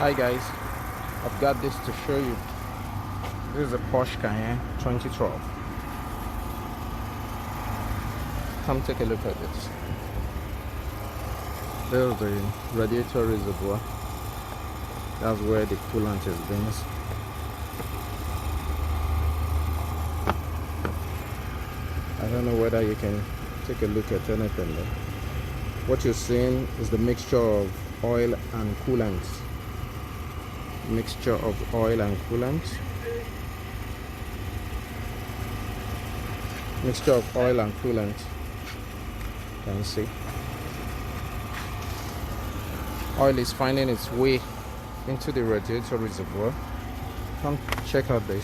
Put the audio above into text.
Hi guys, I've got this to show you. This is a Porsche Cayenne 2012. Come take a look at this. There's the radiator reservoir. That's where the coolant is being. I don't know whether you can take a look at anything there. What you're seeing is the mixture of oil and coolant. Mixture of oil and coolant. Mixture of oil and coolant. You can see. Oil is finding its way into the radiator reservoir. Come check out this.